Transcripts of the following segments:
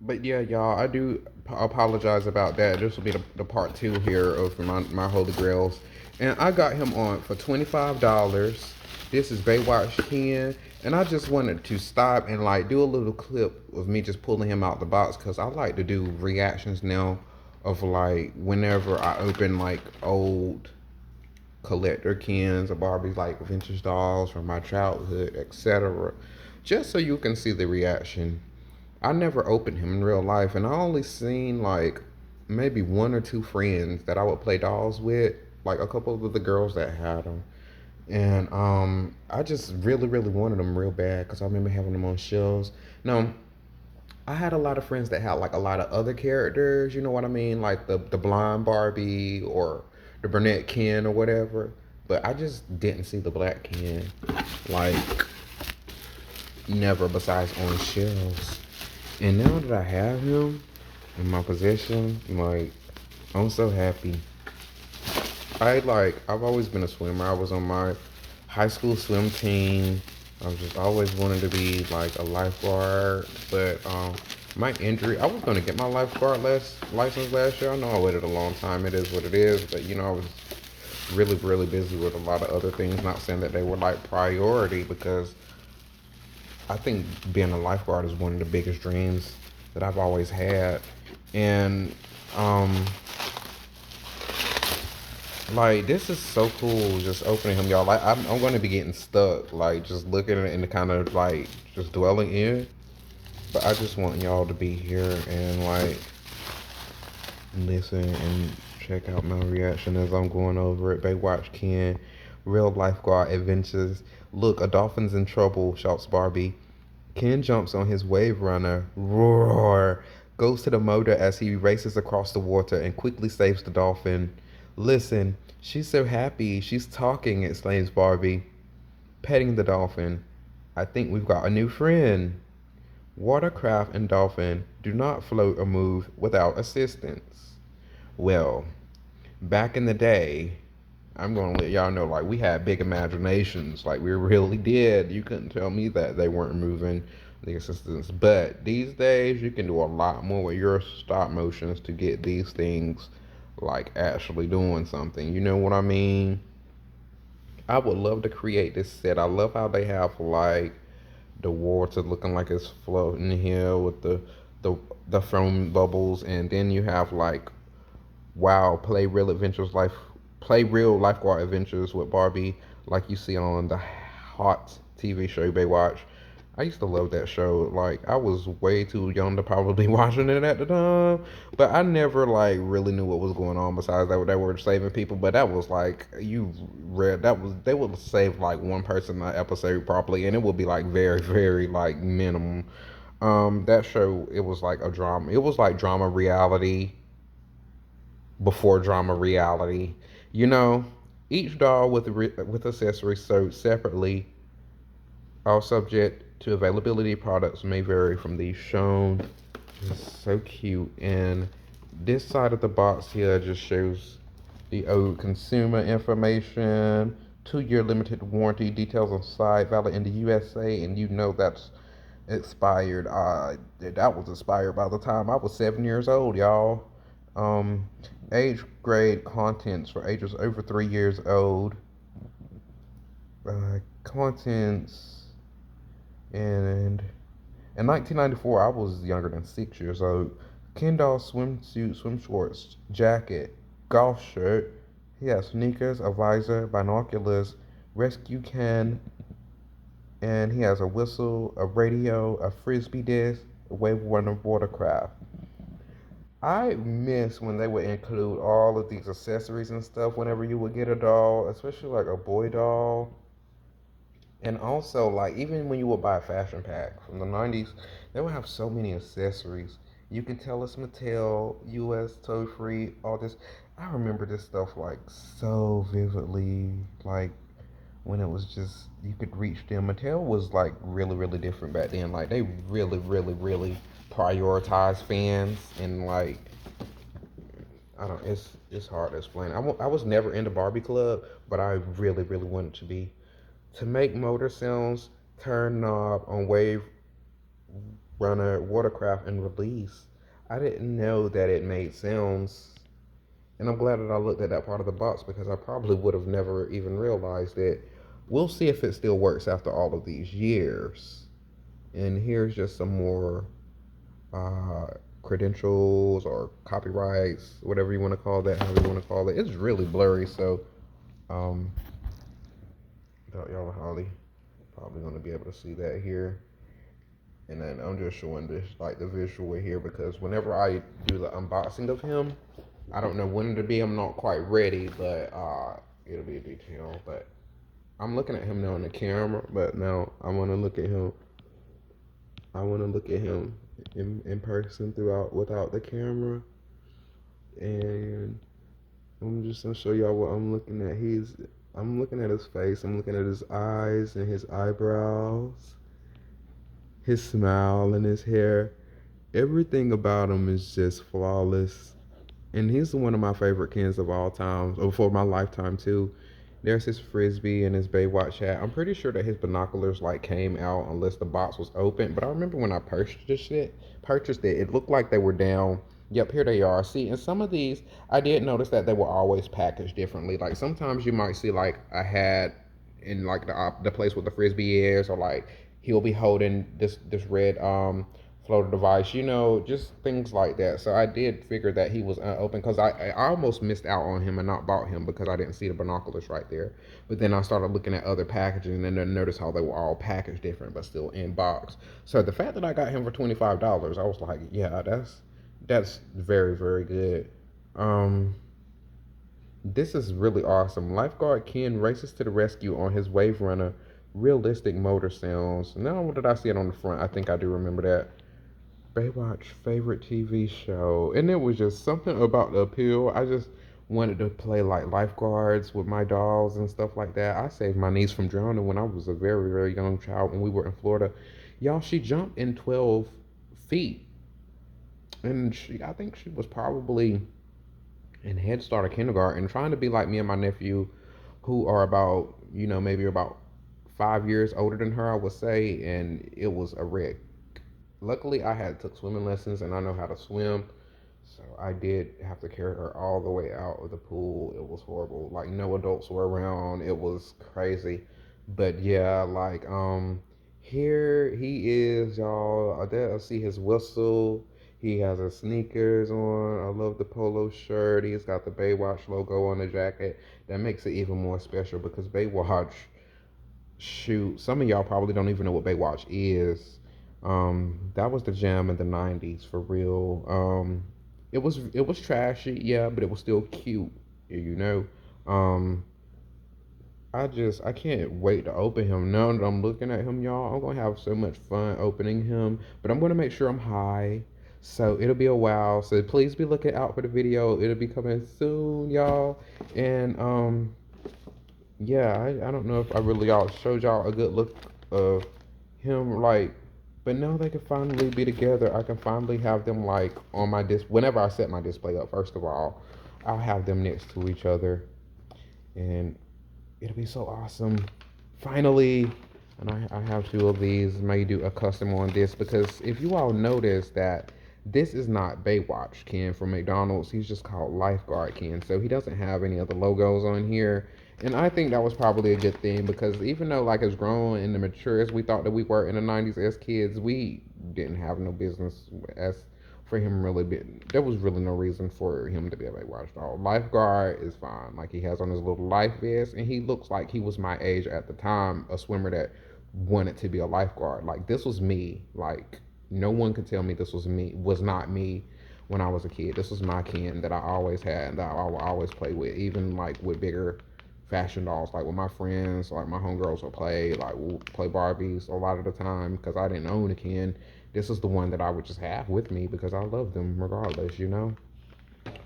But yeah, y'all, I do apologize about that. This will be the part two here of my Holy Grails. And I got him on for $25. This is Baywatch Ken. And I just wanted to stop and like do a little clip of me just pulling him out the box because I like to do reactions now of like whenever I open like old collector cans of Barbie's like vintage dolls from my childhood, etc. Just so you can see the reaction. I never opened him in real life, and I only seen like maybe one or two friends that I would play dolls with, like a couple of the girls that had them. And I just really, really wanted them real bad because I remember having them on shelves. No, I had a lot of friends that had like a lot of other characters, you know what I mean? Like the blonde Barbie or the brunette Ken or whatever. But I just didn't see the black Ken. Like never besides on shelves. And now that I have him in my possession, like I'm so happy. I've always been a swimmer. I was on my high school swim team. I've just always wanted to be like a lifeguard, but my injury. I was gonna get my lifeguard license last year. I know I waited a long time. It is what it is, but you know I was really really busy with a lot of other things. Not saying that they were like priority because I think being a lifeguard is one of the biggest dreams that I've always had, and um like this is so cool just opening him, y'all. Like I'm going to be getting stuck, like just looking at it and kind of like just dwelling in. But I just want y'all to be here and like listen and check out my reaction as I'm going over it. Baywatch Ken, real lifeguard adventures. Look, a dolphin's in trouble, shouts Barbie. Ken jumps on his wave runner, roar, goes to the motor as he races across the water and quickly saves the dolphin. Listen, she's so happy, she's talking, exclaims Barbie, petting the dolphin. I think we've got a new friend. Watercraft and dolphin do not float or move without assistance. Well, back in the day, I'm gonna let y'all know, like we had big imaginations, like we really did. You couldn't tell me that they weren't moving the assistants. But these days, you can do a lot more with your stop motions to get these things like actually doing something. You know what I mean? I would love to create this set. I love how they have like the water looking like it's floating here with the the foam bubbles, and then you have like wow, play real lifeguard adventures with Barbie, like you see on the hot TV show Baywatch. I used to love that show. Like I was way too young to probably watching it at the time, but I never like really knew what was going on. Besides that, they were saving people, but that was like you read that was they would save like one person an episode properly, and it would be like very very like minimum. That show it was like a drama. It was like drama reality before drama reality. You know, each doll with accessories sold separately, all subject to availability. Products may vary from these shown. It's so cute. And this side of the box here just shows the old consumer information, 2-year limited warranty, details on site, valid in the USA, and you know that's expired. That was expired by the time I was 7 years old, y'all. Um, age grade contents for ages over 3 years old. Contents and in 1994, I was younger than 6 years old. Ken doll swimsuit, swim shorts, jacket, golf shirt. He has sneakers, a visor, binoculars, rescue can, and he has a whistle, a radio, a frisbee disc, a wave runner watercraft. I miss when they would include all of these accessories and stuff whenever you would get a doll, especially like a boy doll. And also, like, even when you would buy a fashion pack from the 90s, they would have so many accessories. You can tell it's Mattel, US, tow free, all this. I remember this stuff, like, so vividly. Like, when it was just, you could reach them. Mattel was, like, really, really different back then. Like, they really, really, really prioritized fans. And, like, I don't, it's hard to explain. I was never into Barbie Club, but I really, really wanted to be. To make motor sounds, turn knob on wave runner, watercraft, and release. I didn't know that it made sounds, and I'm glad that I looked at that part of the box because I probably would have never even realized it. We'll see if it still works after all of these years. And here's just some more uh, credentials or copyrights, whatever you want to call that, however you want to call it. It's really blurry, so um, y'all are probably going to be able to see that here. And then I'm just showing this like the visual here because whenever I do the unboxing of him, I don't know when to be. I'm not quite ready, but it'll be a detail. But I'm looking at him now on the camera, but now I want to look at him. I want to look at him in person throughout without the camera, and I'm just gonna show y'all what I'm looking at. I'm looking at his face. I'm looking at his eyes and his eyebrows, his smile and his hair. Everything about him is just flawless. And he's one of my favorite Kens of all time, or for my lifetime too. There's his frisbee and his Baywatch hat. I'm pretty sure that his binoculars like came out unless the box was open. But I remember when I purchased it, it looked like they were down. Yep, here they are. See, and some of these, I did notice that they were always packaged differently. Like sometimes you might see like a hat in like the place where the frisbee is, or like he'll be holding this red floater device, just things like that. So I did figure that he was unopened because I almost missed out on him and not bought him because I didn't see the binoculars right there. But then I started looking at other packaging and then noticed how they were all packaged different but still in box. So the fact that I got him for $25, I was like, yeah, that's very, very good. Um, this is really awesome. Lifeguard Ken races to the rescue on his wave runner. Realistic motor sounds. Now, what did I see it on the front? I think I do remember that. Baywatch favorite TV show, and it was just something about the appeal. I just wanted to play like lifeguards with my dolls and stuff like that. I saved my niece from drowning when I was a very, very young child when we were in Florida. Y'all, she jumped in 12 feet, and I think she was probably in Head Start or kindergarten, trying to be like me and my nephew, who are about, maybe about 5 years older than her, I would say, and it was a wreck. Luckily, I had took swimming lessons and I know how to swim, so I did have to carry her all the way out of the pool. It was horrible. Like no adults were around. It was crazy, but yeah, like here he is, y'all. I see his whistle. He has his sneakers on. I love the polo shirt. He's got the Baywatch logo on the jacket. That makes it even more special because Baywatch, shoot, some of y'all probably don't even know what Baywatch is. That was the jam in the '90s for real. It was trashy, yeah, but it was still cute, you know. Um, I can't wait to open him. Now that I'm looking at him, y'all, I'm gonna have so much fun opening him. But I'm gonna make sure I'm high, so it'll be a while. So please be looking out for the video. It'll be coming soon, y'all. And yeah, I don't know if I really y'all showed y'all a good look of him, like, but now they can finally be together. I can finally have them like on my disc. Whenever I set my display up, first of all, I'll have them next to each other, and it'll be so awesome. Finally, and I have two of these. May do a custom on this because if you all notice that this is not Baywatch Ken from McDonald's, he's just called Lifeguard Ken. So he doesn't have any of the logos on here. And I think that was probably a good thing because even though like as grown and mature as we thought that we were in the '90s as kids, we didn't have no business as for him really be, there was really no reason for him to be a Baywatch dog. Lifeguard is fine. Like he has on his little life vest and he looks like he was my age at the time, a swimmer that wanted to be a lifeguard. Like this was me. Like no one could tell me this was not me when I was a kid. This was my Ken that I always had and that I would always play with, even like with bigger fashion dolls, like with my friends, like my homegirls will play, like we'll play Barbies a lot of the time because I didn't own a Ken. This is the one that I would just have with me because I love them regardless, you know.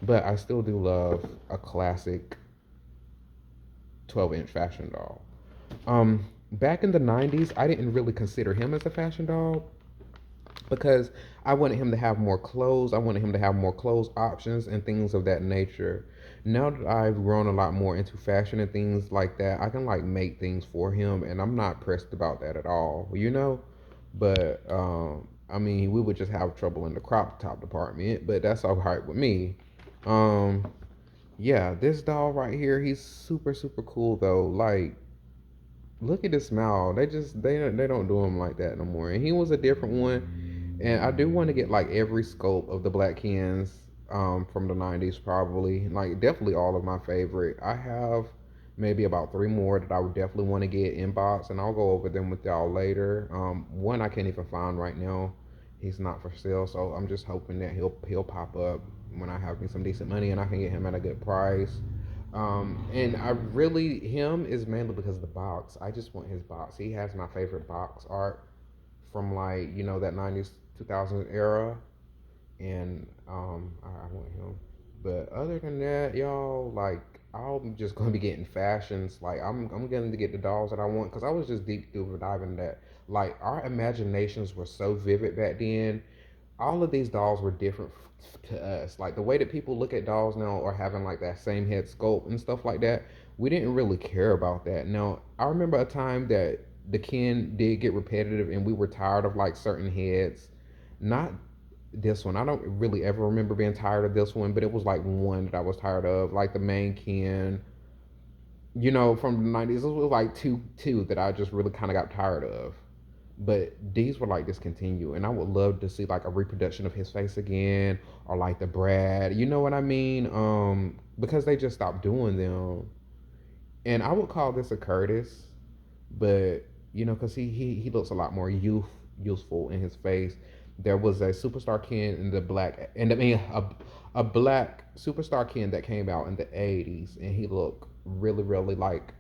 But I still do love a classic 12-inch fashion doll. Back in the '90s, I didn't really consider him as a fashion doll because I wanted him to have more clothes. I wanted him to have more clothes options and things of that nature. Now that I've grown a lot more into fashion and things like that, I can like make things for him, and I'm not pressed about that at all, you know. But I mean, we would just have trouble in the crop top department, but that's all right with me. Um, yeah, this doll right here, he's super super cool though. Like, look at his smile. They don't do him like that no more. And he was a different one. And I do want to get like every scope of the Black Kens from the '90s, probably. Like definitely all of my favorite. I have maybe about three more that I would definitely want to get in box, and I'll go over them with y'all later. One I can't even find right now. He's not for sale, so I'm just hoping that he'll pop up when I have me some decent money and I can get him at a good price. And I really him is mainly because of the box. I just want his box. He has my favorite box art from like that '90s 2000s era, and I want him. But other than that, y'all, like I'm just gonna be getting fashions. Like I'm going to get the dolls that I want because I was just deep through diving that. Like our imaginations were so vivid back then. All of these dolls were different to us. Like the way that people look at dolls now or having like that same head sculpt and stuff like that, we didn't really care about that. Now, I remember a time that the kin did get repetitive and we were tired of like certain heads. Not this one. I don't really ever remember being tired of this one, but it was like one that I was tired of, like the main kin, from the '90s. It was like two that I just really kind of got tired of. But these were like discontinued, and I would love to see like a reproduction of his face again, or like the Brad. You know what I mean? Because they just stopped doing them, and I would call this a Curtis, but because he looks a lot more youthful in his face. There was a superstar Ken in the black, and I mean a black superstar Ken that came out in the '80s, and he looked really really like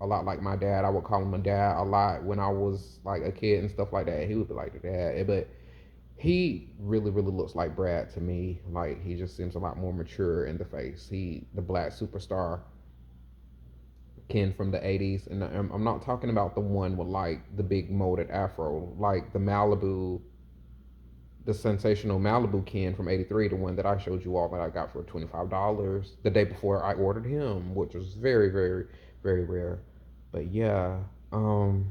a lot like my dad. I would call him my dad a lot when I was like a kid and stuff like that. He would be like the dad, but he really really looks like Brad to me. Like he just seems a lot more mature in the face. The black superstar Ken from the '80s, and I'm not talking about the one with like the big molded afro, like the sensational Malibu Ken from '83, the one that I showed you all that I got for $25 the day before I ordered him, which was very very very rare. But yeah, um,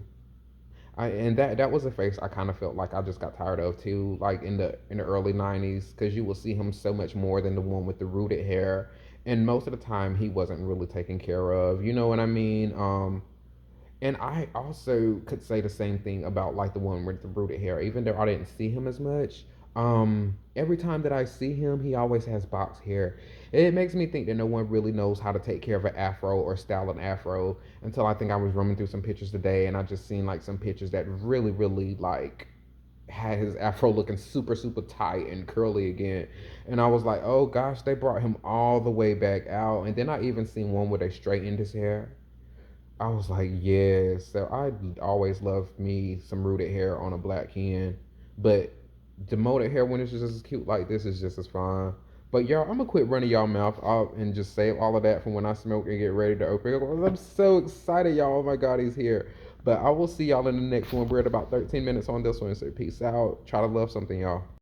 and that was a face I kind of felt like I just got tired of too, like in the early '90s, because you will see him so much more than the one with the rooted hair, and most of the time he wasn't really taken care of. You know what I mean? And I also could say the same thing about like the one with the rooted hair, even though I didn't see him as much. Every time that I see him, he always has box hair. It makes me think that no one really knows how to take care of an afro or style an afro until I think I was roaming through some pictures today and I just seen like some pictures that really, really like had his afro looking super, super tight and curly again. And I was like, oh gosh, they brought him all the way back out. And then I even seen one where they straightened his hair. I was like, yes. So I always loved me some rooted hair on a black hen, but demoted hair when it's just as cute like this is just as fine. But y'all, I'm gonna quit running y'all mouth off and just save all of that from when I smoke and get ready to open it. I'm so excited, y'all. Oh my God, he's here. But I will see y'all in the next one. We're at about 13 minutes on this one. So peace out. Try to love something, y'all.